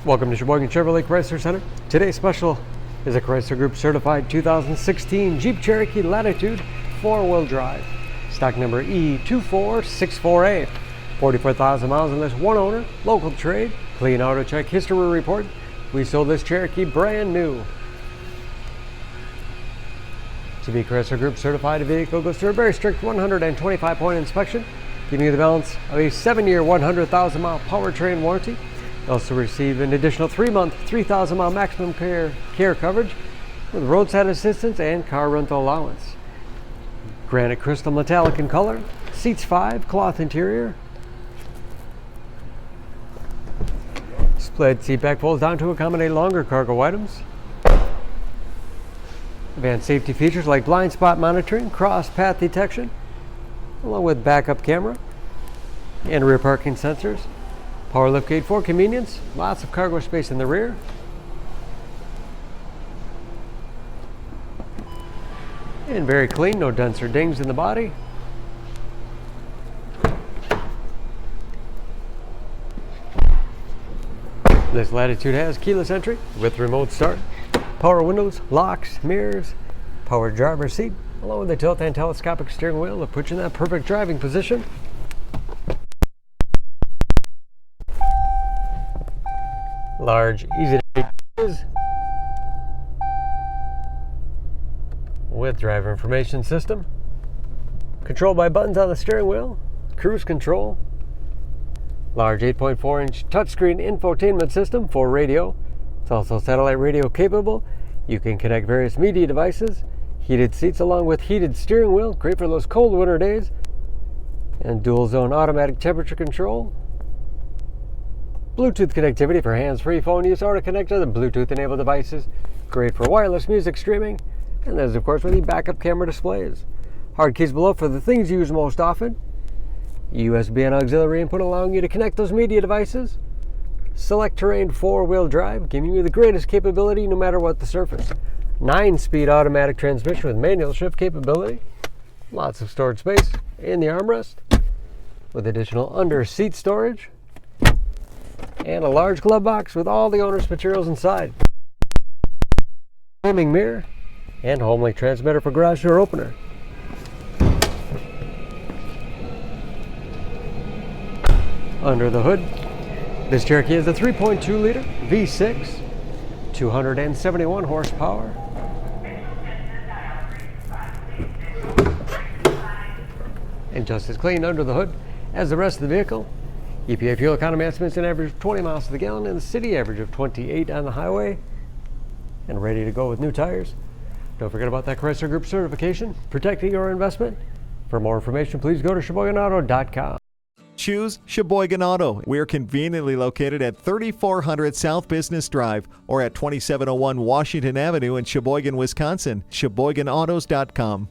Welcome to Sheboygan Chevrolet Chrysler Center. Today's special is a Chrysler Group certified 2016 Jeep Cherokee Latitude 4-wheel drive. Stock number E2464A. 44,000 miles on this, one owner, local trade, clean auto check history report. We sold this Cherokee brand new. To be Chrysler Group certified, a vehicle goes through a very strict 125-point inspection, giving you the balance of a 7-year, 100,000-mile powertrain warranty. You also receive an additional 3-month, 3,000-mile maximum care coverage with roadside assistance and car rental allowance. Granite crystal metallic in color, seats 5, cloth interior. Split seat back folds down to accommodate longer cargo items. Advanced safety features like blind spot monitoring, cross path detection, along with backup camera and rear parking sensors. Power liftgate for convenience, lots of cargo space in the rear. And very clean, no dents or dings in the body. This Latitude has keyless entry with remote start, power windows, locks, mirrors, power driver's seat, along with the tilt and telescopic steering wheel to put you in that perfect driving position. Large, easy to use with driver information system, controlled by buttons on the steering wheel, cruise control, large 8.4-inch touchscreen infotainment system for radio. It's also satellite radio capable. You can connect various media devices, heated seats along with heated steering wheel, great for those cold winter days, and dual zone automatic temperature control. Bluetooth connectivity for hands-free phone use or to connect to the Bluetooth-enabled devices. Great for wireless music streaming. And there's, of course, with the backup camera displays. Hard keys below for the things you use most often. USB and auxiliary input allowing you to connect those media devices. Select terrain 4-wheel drive, giving you the greatest capability no matter what the surface. 9-speed automatic transmission with manual shift capability. Lots of storage space in the armrest with additional under-seat storage. And a large glove box with all the owner's materials inside. Flaming mirror and home-link transmitter for garage door opener. Under the hood, this Cherokee is a 3.2-liter V6, 271 horsepower. And just as clean under the hood as the rest of the vehicle. EPA fuel economy estimates an average of 20 miles to the gallon in the city, average of 28 on the highway, and ready to go with new tires. Don't forget about that Chrysler Group certification, protecting your investment. For more information, please go to SheboyganAuto.com. Choose Sheboygan Auto. We're conveniently located at 3400 South Business Drive or at 2701 Washington Avenue in Sheboygan, Wisconsin. SheboyganAutos.com.